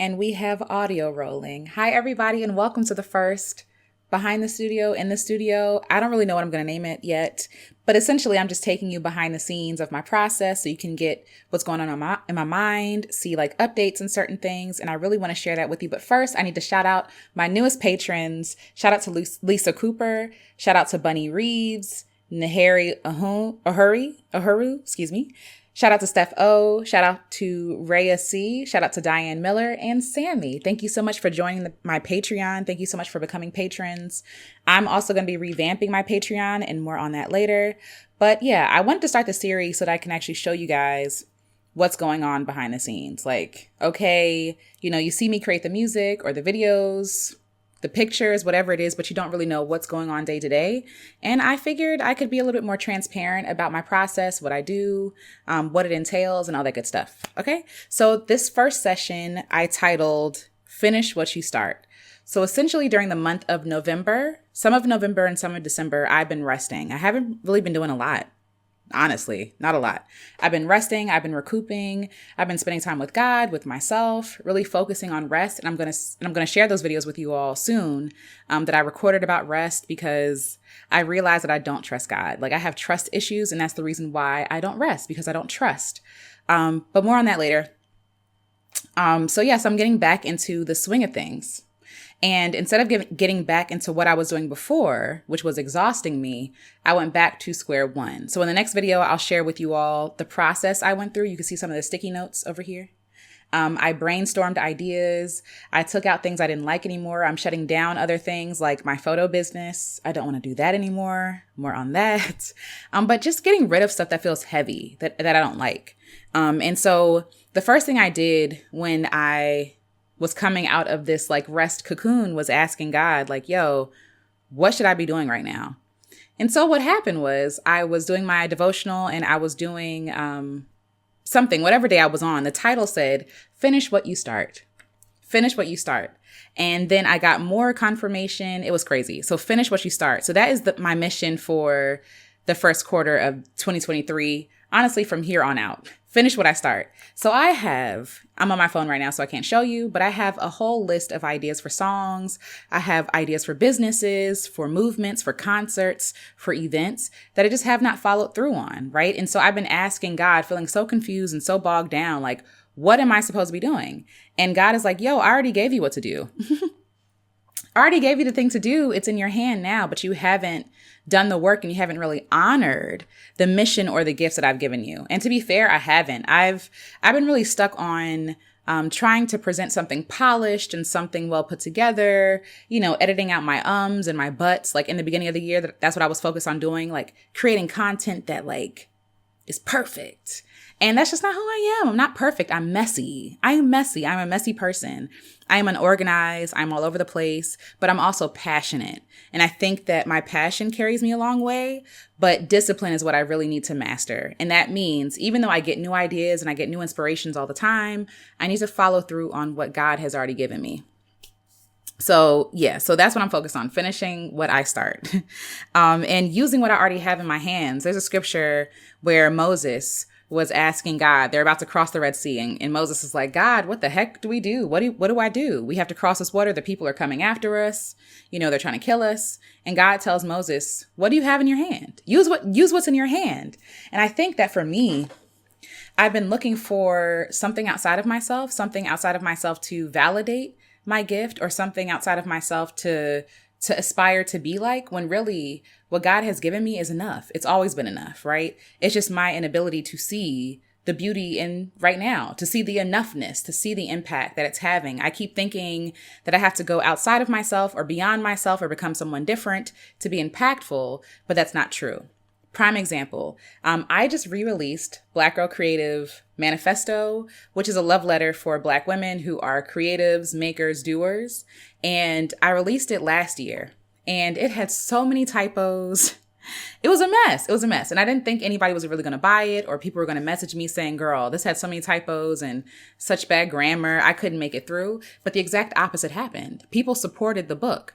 And we have audio rolling. Hi, everybody, and welcome to the first Behind the Studio, in the Studio. I don't really know what I'm going to name it yet, but essentially I'm just taking you behind the scenes of my process so you can get what's going on in my mind, see like updates and certain things, and I really want to share that with you. But first, I need to shout out my newest patrons. Shout out to Lisa Cooper. Shout out to Bunny Reeves, Nahari Ahuru, excuse me. Shout out to Steph O. Shout out to Rhea C. Shout out to Diane Miller and Sammy. Thank you so much for joining my Patreon. Thank you so much for becoming patrons. I'm also going to be revamping my Patreon and more on that later. But yeah, I wanted to start the series so that I can actually show you guys what's going on behind the scenes. Like, okay, you see me create the music or the videos, the pictures, whatever it is, but you don't really know what's going on day to day. And I figured I could be a little bit more transparent about my process, what I do, what it entails, and all that good stuff. Okay. So this first session I titled Finish What You Start. So essentially during the month of November, some of November and some of December, I've been resting. I haven't really been doing a lot. Honestly, not a lot. I've been resting. I've been recouping. I've been spending time with God, with myself, really focusing on rest. And I'm gonna share those videos with you all soon that I recorded about rest because I realized that I don't trust God. Like I have trust issues, and that's the reason why I don't rest because I don't trust. But more on that later. So yes, I'm getting back into the swing of things. And instead of getting back into what I was doing before, which was exhausting me, I went back to square one. So in the next video, I'll share with you all the process I went through. You can see some of the sticky notes over here. I brainstormed ideas. I took out things I didn't like anymore. I'm shutting down other things like my photo business. I don't want to do that anymore. More on that. But just getting rid of stuff that feels heavy, that I don't like. And so the first thing I did when I was coming out of this like rest cocoon was asking God, like, yo, what should I be doing right now? And so what happened was I was doing my devotional and I was doing something, whatever day I was on. The title said, finish what you start. Finish what you start. And then I got more confirmation. It was crazy. So finish what you start. So that is my mission for the first quarter of 2023. Honestly, from here on out, finish what I start. So I'm on my phone right now, so I can't show you, but I have a whole list of ideas for songs. I have ideas for businesses, for movements, for concerts, for events that I just have not followed through on, right? And so I've been asking God, feeling so confused and so bogged down, like, what am I supposed to be doing? And God is like, yo, I already gave you what to do. I already gave you the thing to do. It's in your hand now, but you haven't done the work and you haven't really honored the mission or the gifts that I've given you. And to be fair, I haven't. I've been really stuck on trying to present something polished and something well put together, editing out my ums and my buts. Like in the beginning of the year, that's what I was focused on doing, like creating content that like is perfect. And that's just not who I am. I'm not perfect. I'm messy. I'm messy. I'm a messy person. I am unorganized. I'm all over the place, but I'm also passionate. And I think that my passion carries me a long way, but discipline is what I really need to master. And that means even though I get new ideas and I get new inspirations all the time, I need to follow through on what God has already given me. So that's what I'm focused on, finishing what I start and using what I already have in my hands. There's a scripture where Moses was asking God, they're about to cross the Red Sea. And Moses is like, God, what the heck do we do? What do I do? We have to cross this water. The people are coming after us. They're trying to kill us. And God tells Moses, what do you have in your hand? Use what's in your hand. And I think that for me, I've been looking for something outside of myself to validate my gift or something outside of myself to aspire to be like, when really what God has given me is enough. It's always been enough, right? It's just my inability to see the beauty in right now, to see the enoughness, to see the impact that it's having. I keep thinking that I have to go outside of myself or beyond myself or become someone different to be impactful, but that's not true. Prime example, I just re-released Black Girl Creative Manifesto, which is a love letter for Black women who are creatives, makers, doers. And I released it last year and it had so many typos. It was a mess. And I didn't think anybody was really going to buy it or people were going to message me saying, girl, this had so many typos and such bad grammar. I couldn't make it through. But the exact opposite happened. People supported the book.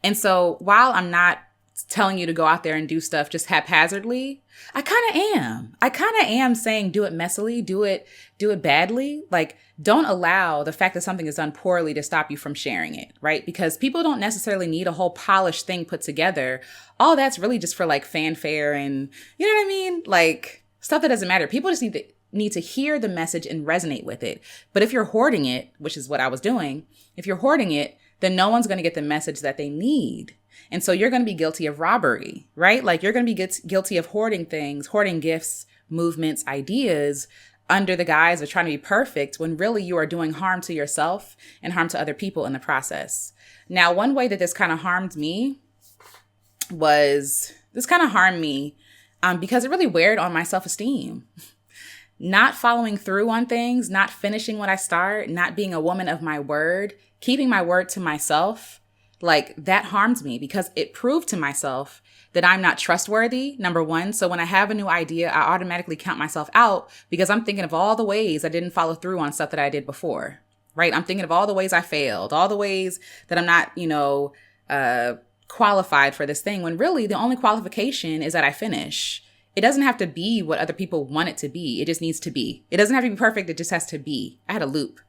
And so while I'm not telling you to go out there and do stuff just haphazardly. I kind of am saying do it messily, do it badly. Like, don't allow the fact that something is done poorly to stop you from sharing it, right? Because people don't necessarily need a whole polished thing put together. All that's really just for like fanfare and, you know what I mean? Like, stuff that doesn't matter. People just need to hear the message and resonate with it. But if you're hoarding it, which is what I was doing, if you're hoarding it, then no one's going to get the message that they need. And so you're going to be guilty of robbery, right? Like, you're going to be guilty of hoarding things, hoarding gifts, movements, ideas under the guise of trying to be perfect, when really you are doing harm to yourself and harm to other people in the process. Now, one way that this kind of harmed me because it really weighed on my self-esteem. Not following through on things, not finishing what I start, not being a woman of my word, keeping my word to myself, like, that harmed me because it proved to myself that I'm not trustworthy, number one. So when I have a new idea, I automatically count myself out because I'm thinking of all the ways I didn't follow through on stuff that I did before, right? I'm thinking of all the ways I failed, all the ways that I'm not, qualified for this thing, when really the only qualification is that I finish. It doesn't have to be what other people want it to be. It just needs to be. It doesn't have to be perfect. It just has to be. I had a loop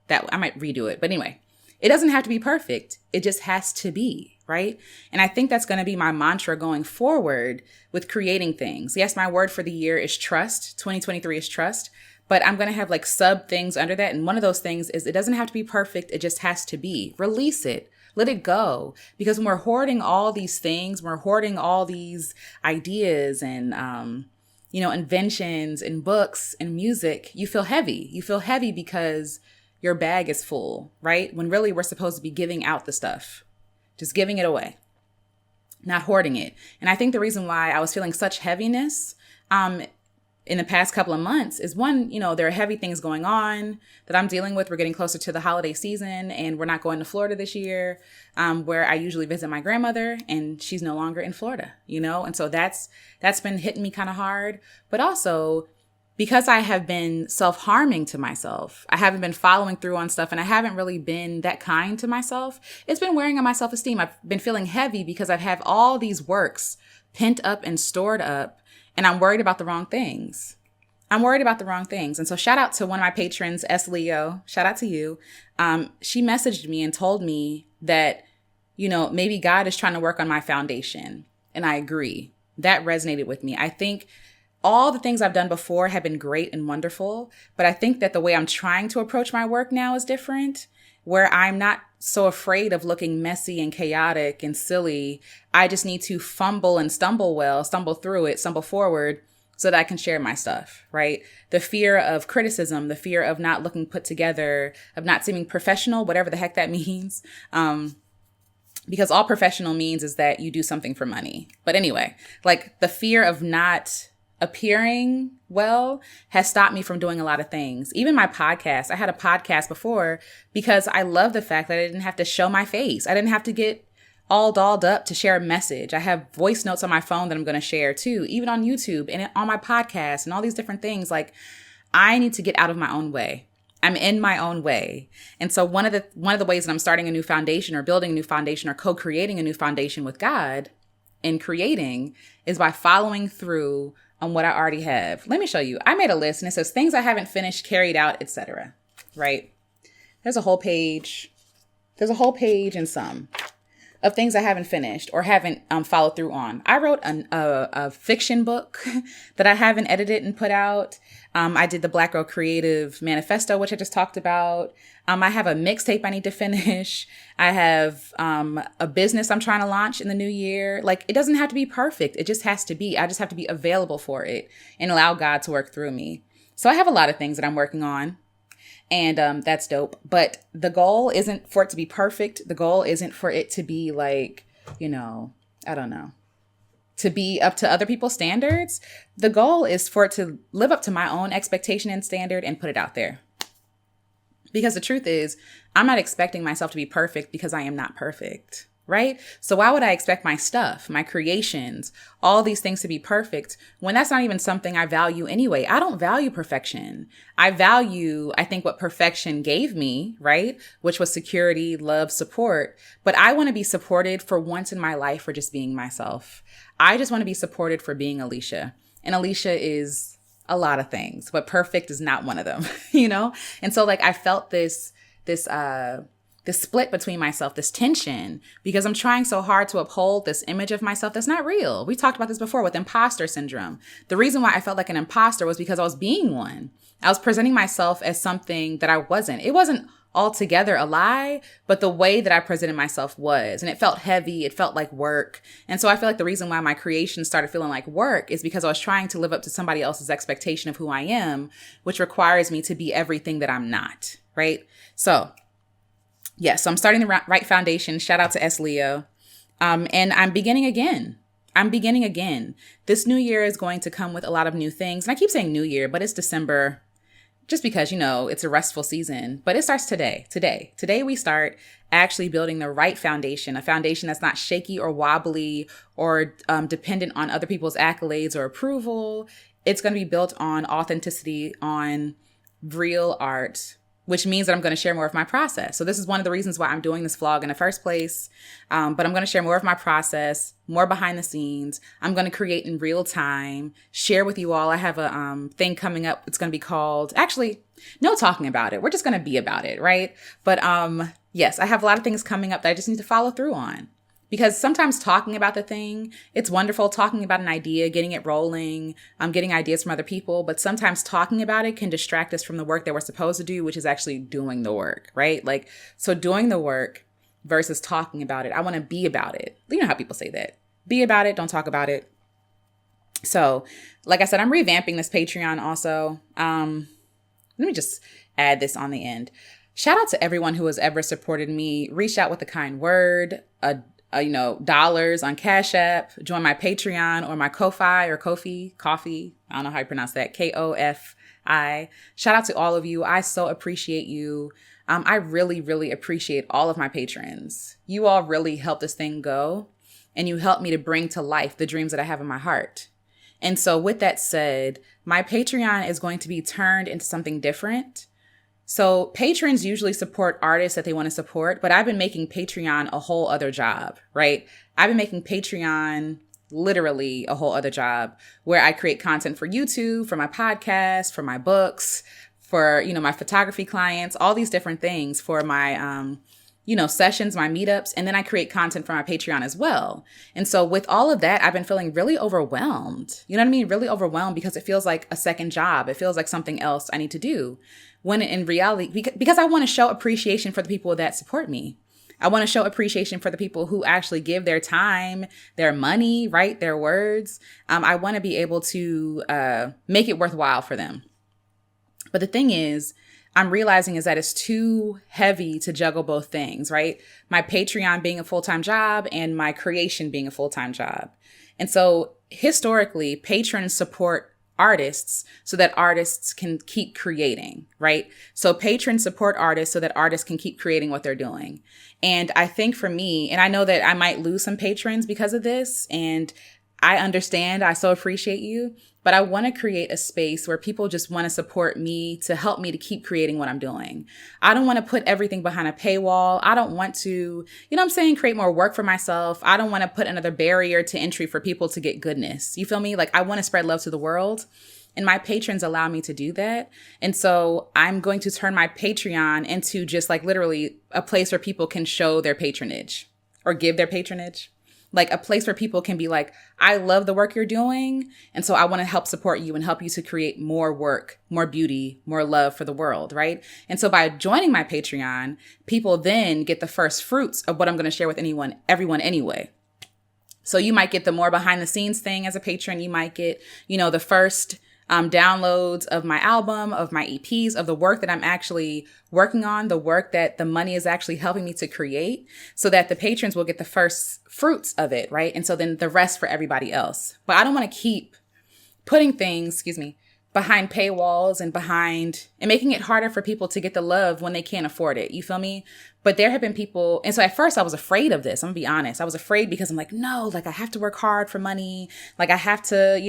that I might redo it. But anyway, it doesn't have to be perfect. It just has to be, right? And I think that's going to be my mantra going forward with creating things. Yes, my word for the year is trust. 2023 is trust. But I'm going to have like sub things under that. And one of those things is it doesn't have to be perfect. It just has to be. Release it. Let it go. Because when we're hoarding all these things, we're hoarding all these ideas and, inventions and books and music, you feel heavy. You feel heavy because your bag is full, right? When really we're supposed to be giving out the stuff, just giving it away, not hoarding it. And I think the reason why I was feeling such heaviness, in the past couple of months is one, there are heavy things going on that I'm dealing with. We're getting closer to the holiday season and we're not going to Florida this year, where I usually visit my grandmother, and she's no longer in Florida, and so that's been hitting me kind of hard. But also because I have been self-harming to myself, I haven't been following through on stuff, and I haven't really been that kind to myself. It's been wearing on my self-esteem. I've been feeling heavy because I've had all these works pent up and stored up, and I'm worried about the wrong things. And so shout out to one of my patrons, Leo. Shout out to you. She messaged me and told me that, maybe God is trying to work on my foundation. And I agree. That resonated with me. I think all the things I've done before have been great and wonderful, but I think that the way I'm trying to approach my work now is different, where I'm not so afraid of looking messy and chaotic and silly. I just need to fumble and stumble through it, stumble forward so that I can share my stuff, right? The fear of criticism, the fear of not looking put together, of not seeming professional, whatever the heck that means. Because all professional means is that you do something for money. But anyway, like the fear of not appearing well has stopped me from doing a lot of things. Even my podcast. I had a podcast before because I love the fact that I didn't have to show my face. I didn't have to get all dolled up to share a message. I have voice notes on my phone that I'm going to share too, even on YouTube and on my podcast and all these different things. Like, I need to get out of my own way. I'm in my own way. And so one of the ways that I'm starting a new foundation or building a new foundation or co-creating a new foundation with God in creating is by following through on what I already have. Let me show you. I made a list and it says things I haven't finished, carried out, etc. Right? There's a whole page and some of things I haven't finished or haven't followed through on. I wrote a fiction book that I haven't edited and put out. I did the Black Girl Creative Manifesto, which I just talked about. I have a mixtape I need to finish. I have a business I'm trying to launch in the new year. Like, it doesn't have to be perfect. It just has to be. I just have to be available for it and allow God to work through me. So I have a lot of things that I'm working on. And that's dope. But the goal isn't for it to be perfect. The goal isn't for it to be like, I don't know, to be up to other people's standards. The goal is for it to live up to my own expectation and standard and put it out there. Because the truth is, I'm not expecting myself to be perfect because I am not perfect, right? So why would I expect my stuff, my creations, all these things to be perfect when that's not even something I value anyway? I don't value perfection. I think, what perfection gave me, right? Which was security, love, support. But I want to be supported for once in my life for just being myself. I just want to be supported for being Alecia. And Alecia is a lot of things, but perfect is not one of them, you know? And so like I felt this split between myself, this tension, because I'm trying so hard to uphold this image of myself that's not real. We talked about this before with imposter syndrome. The reason why I felt like an imposter was because I was being one. I was presenting myself as something that I wasn't. It wasn't altogether a lie, but the way that I presented myself was, and it felt heavy. It felt like work. And so I feel like the reason why my creation started feeling like work is because I was trying to live up to somebody else's expectation of who I am, which requires me to be everything that I'm not, right? So yes, so I'm starting the right foundation. Shout out to S. Leo. And I'm beginning again. This new year is going to come with a lot of new things. And I keep saying new year, but it's December just because, it's a restful season. But it starts today. Today we start actually building the right foundation, a foundation that's not shaky or wobbly or dependent on other people's accolades or approval. It's going to be built on authenticity, on real art, which means that I'm going to share more of my process. So this is one of the reasons why I'm doing this vlog in the first place. But I'm going to share more of my process, more behind the scenes. I'm going to create in real time, share with you all. I have a thing coming up. It's going to be called, actually, no talking about it. We're just going to be about it, right? But yes, I have a lot of things coming up that I just need to follow through on. Because sometimes talking about the thing, it's wonderful talking about an idea, getting it rolling, getting ideas from other people. But sometimes talking about it can distract us from the work that we're supposed to do, which is actually doing the work, right? Like, so doing the work versus talking about it. I want to be about it. You know how people say that. Be about it. Don't talk about it. So like I said, I'm revamping this Patreon also. Let me just add this on the end. Shout out to everyone who has ever supported me, reached out with a kind word, dollars on Cash App, join my Patreon or my Ko-Fi or Coffee. I don't know how you pronounce that. Kofi. Shout out to all of you. I so appreciate you. I really, really appreciate all of my patrons. You all really help this thing go, and you help me to bring to life the dreams that I have in my heart. And so with that said, my Patreon is going to be turned into something different. So patrons usually support artists that they want to support, but I've been making Patreon a whole other job, right? I've been making Patreon literally a whole other job where I create content for YouTube, for my podcast, for my books, for, my photography clients, all these different things, for my, sessions, my meetups, and then I create content for my Patreon as well. And so with all of that, I've been feeling really overwhelmed. You know what I mean? Really overwhelmed because it feels like a second job. It feels like something else I need to do. When in reality, because I want to show appreciation for the people that support me. I want to show appreciation for the people who actually give their time, their money, right? Their words. I want to be able to make it worthwhile for them. But the thing is, I'm realizing is that it's too heavy to juggle both things, right? My Patreon being a full-time job and my creation being a full-time job. And so historically, patrons support artists so that artists can keep creating, right? So patrons support artists so that artists can keep creating what they're doing. And I think for me, and I know that I might lose some patrons because of this, and I understand, I so appreciate you, but I want to create a space where people just want to support me to help me to keep creating what I'm doing. I don't want to put everything behind a paywall. I don't want to, create more work for myself. I don't want to put another barrier to entry for people to get goodness. You feel me? Like I want to spread love to the world, and my patrons allow me to do that. And so I'm going to turn my Patreon into just like literally a place where people can show their patronage or give their patronage. Like a place where people can be like, I love the work you're doing. And so I want to help support you and help you to create more work, more beauty, more love for the world, right? And so by joining my Patreon, people then get the first fruits of what I'm going to share with everyone anyway. So you might get the more behind the scenes thing as a patron. You might get, the first downloads of my album, of my EPs, of the work that I'm actually working on, the work that the money is actually helping me to create, so that the patrons will get the first fruits of it, right? And so then the rest for everybody else. But I don't want to keep putting things, behind paywalls and making it harder for people to get the love when they can't afford it. You feel me? But there have been people. And so at first I was afraid of this. I'm gonna be honest. I was afraid because I'm like, no, like I have to work hard for money. Like I have to,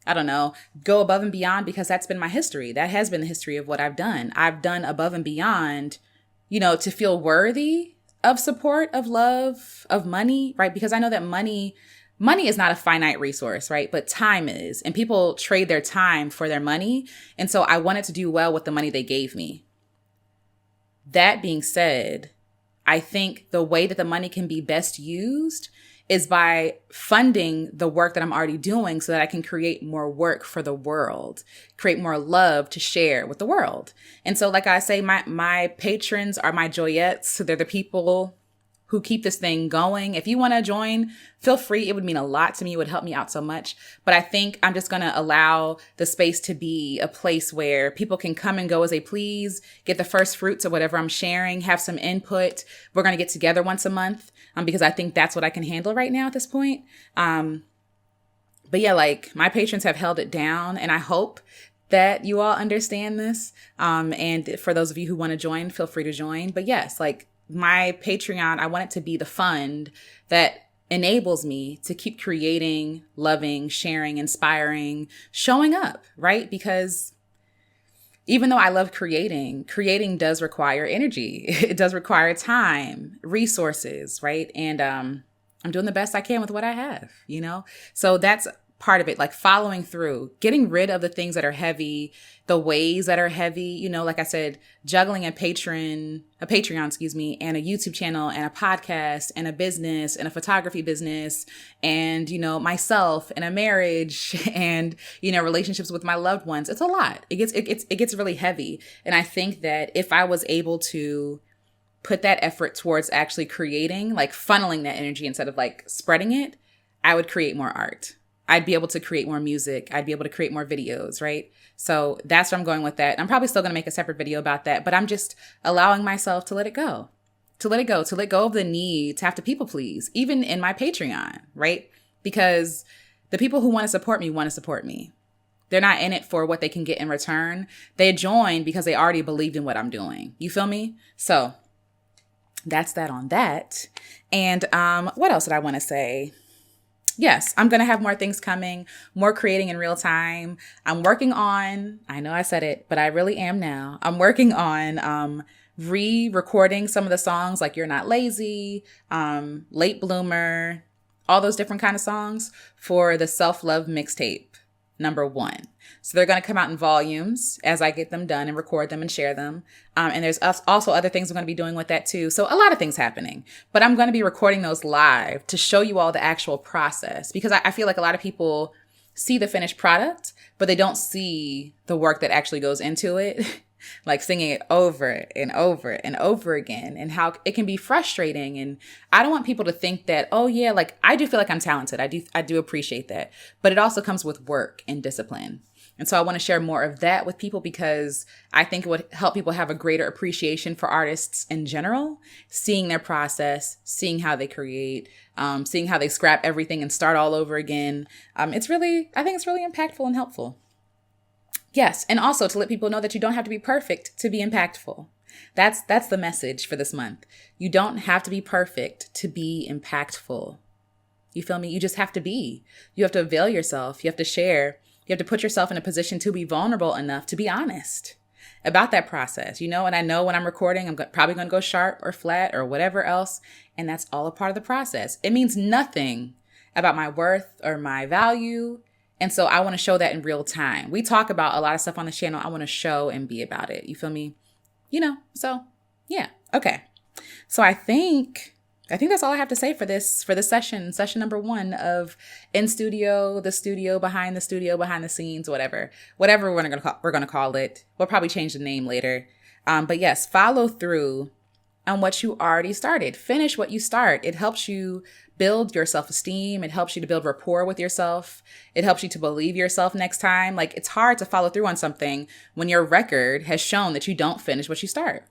I don't know, go above and beyond, because that's been my history. That has been the history of what I've done. I've done above and beyond, to feel worthy of support, of love, of money, right? Because I know that money is not a finite resource, right? But time is, and people trade their time for their money. And so I wanted to do well with the money they gave me. That being said, I think the way that the money can be best used is by funding the work that I'm already doing so that I can create more work for the world, create more love to share with the world. And so, like I say, my patrons are my joyettes. So they're the people who keep this thing going. If you want to join, feel free. It would mean a lot to me. It would help me out so much. But I think I'm just going to allow the space to be a place where people can come and go as they please, get the first fruits of whatever I'm sharing, have some input. We're going to get together once a month because I think that's what I can handle right now at this point. But yeah, like my patrons have held it down, and I hope that you all understand this. And for those of you who want to join, feel free to join. But yes, like, my Patreon, I want it to be the fund that enables me to keep creating, loving, sharing, inspiring, showing up, right? Because even though I love creating does require energy. It does require time, resources, right? And I'm doing the best I can with what I have, So that's part of it, like following through, getting rid of the things that are heavy, the ways that are heavy, like I said, juggling a Patreon, and a YouTube channel and a podcast and a business and a photography business and, myself and a marriage and, relationships with my loved ones. It's a lot. It gets really heavy. And I think that if I was able to put that effort towards actually creating, like funneling that energy instead of like spreading it, I would create more art. I'd be able to create more music. I'd be able to create more videos, right? So that's where I'm going with that. I'm probably still going to make a separate video about that, but I'm just allowing myself to let it go, to let go of the need to have to people please, even in my Patreon, right? Because the people who want to support me. They're not in it for what they can get in return. They join because they already believed in what I'm doing. You feel me? So that's that on that. And what else did I want to say? Yes, I'm going to have more things coming, more creating in real time. I'm working on, I know I said it, but I really am now. I'm working on re-recording some of the songs like You're Not Lazy, Late Bloomer, all those different kind of songs for the Self-Love Mixtape #1. So they're going to come out in volumes as I get them done and record them and share them. And there's also other things I'm going to be doing with that too. So a lot of things happening, but I'm going to be recording those live to show you all the actual process, because I feel like a lot of people see the finished product, but they don't see the work that actually goes into it. Like singing it over and over and over again, and how it can be frustrating. And I don't want people to think that, oh yeah, like I do feel like I'm talented. I do appreciate that, but it also comes with work and discipline. And so I want to share more of that with people, because I think it would help people have a greater appreciation for artists in general, seeing their process, seeing how they create, seeing how they scrap everything and start all over again. I think it's really impactful and helpful. Yes. And also to let people know that you don't have to be perfect to be impactful. That's the message for this month. You don't have to be perfect to be impactful. You feel me? You just have to be. You have to avail yourself. You have to share. You have to put yourself in a position to be vulnerable enough to be honest about that process, And I know when I'm recording, I'm probably going to go sharp or flat or whatever else. And that's all a part of the process. It means nothing about my worth or my value. And so I want to show that in real time. We talk about a lot of stuff on the channel. I want to show and be about it. You feel me? So yeah. Okay. So I think that's all I have to say for this session #1 of In Studio, the studio, behind the scenes, whatever we're going to call it. We'll probably change the name later. But yes, follow through on what you already started. Finish what you start. It helps you build your self-esteem. It helps you to build rapport with yourself. It helps you to believe yourself next time. Like, it's hard to follow through on something when your record has shown that you don't finish what you start.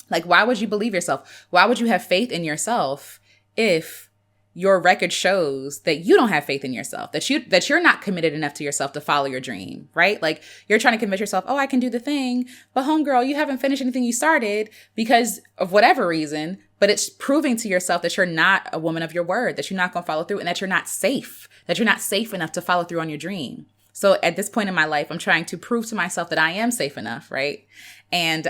Like, why would you believe yourself? Why would you have faith in yourself if your record shows that you don't have faith in yourself, that you're not committed enough to yourself to follow your dream, right? Like you're trying to convince yourself, oh, I can do the thing, but homegirl, you haven't finished anything you started because of whatever reason, but it's proving to yourself that you're not a woman of your word, that you're not going to follow through, and that you're not safe enough to follow through on your dream. So at this point in my life, I'm trying to prove to myself that I am safe enough, right? And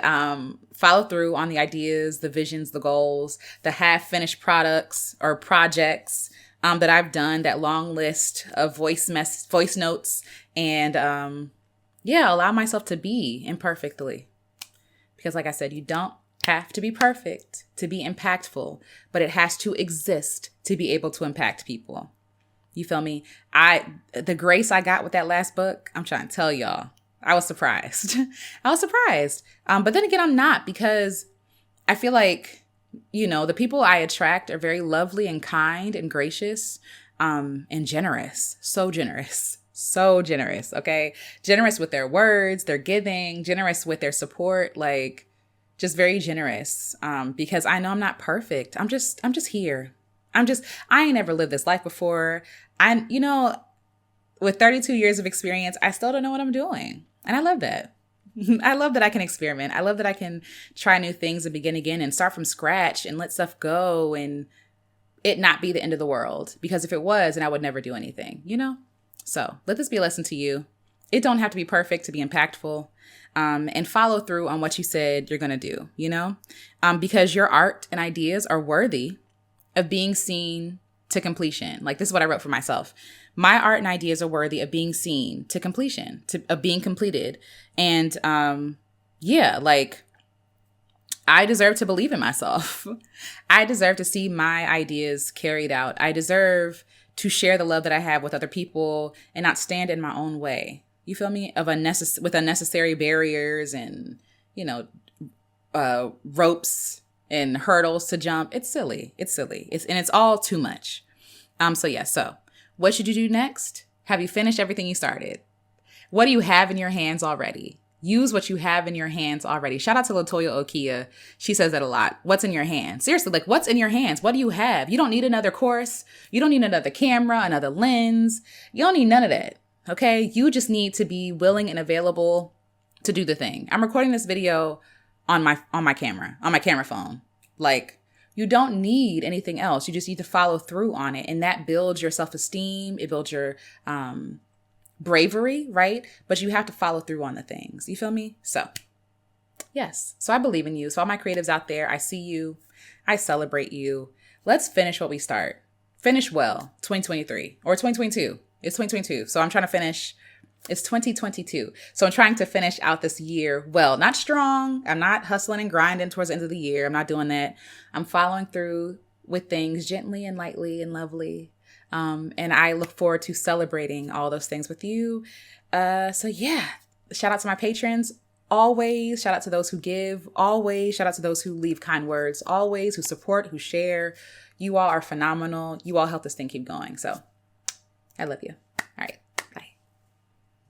follow through on the ideas, the visions, the goals, the half-finished products or projects that I've done, that long list of voice notes, and allow myself to be imperfectly. Because like I said, you don't have to be perfect to be impactful, but it has to exist to be able to impact people. You feel me? The grace I got with that last book, I'm trying to tell y'all, I was surprised. But then again, I'm not, because I feel like, the people I attract are very lovely and kind and gracious, and generous. So generous. Okay. Generous with their words, their giving, generous with their support, like just very generous. Because I know I'm not perfect. I'm just here. I ain't never lived this life before. With 32 years of experience, I still don't know what I'm doing. And I love that. I love that I can experiment. I love that I can try new things and begin again and start from scratch and let stuff go and it not be the end of the world. Because if it was, then I would never do anything, So let this be a lesson to you. It don't have to be perfect to be impactful. And follow through on what you said you're going to do, because your art and ideas are worthy of being seen to completion. Like this is what I wrote for myself. My art and ideas are worthy of being seen to completion, of being completed. And I deserve to believe in myself. I deserve to see my ideas carried out. I deserve to share the love that I have with other people and not stand in my own way. You feel me? With unnecessary barriers and, ropes and hurdles to jump. It's silly. It's all too much. So what should you do next? Have you finished everything you started? What do you have in your hands already? Use what you have in your hands already. Shout out to Latoya Okia. She says that a lot. What's in your hands? Seriously, like what's in your hands? What do you have? You don't need another course. You don't need another camera, another lens. You don't need none of that. Okay. You just need to be willing and available to do the thing. I'm recording this video on my camera phone. Like you don't need anything else. You just need to follow through on it. And that builds your self-esteem. It builds your, bravery, right? But you have to follow through on the things. You feel me? So yes. So I believe in you. So all my creatives out there, I see you. I celebrate you. Let's finish what we start. Finish well, 2023 or 2022. It's 2022. So I'm trying to finish. It's 2022. So I'm trying to finish out this year well, not strong. I'm not hustling and grinding towards the end of the year. I'm not doing that. I'm following through with things gently and lightly and lovely. And I look forward to celebrating all those things with you. Shout out to my patrons. Always shout out to those who give. Always shout out to those who leave kind words. Always who support, who share. You all are phenomenal. You all help this thing keep going. So I love you. All right.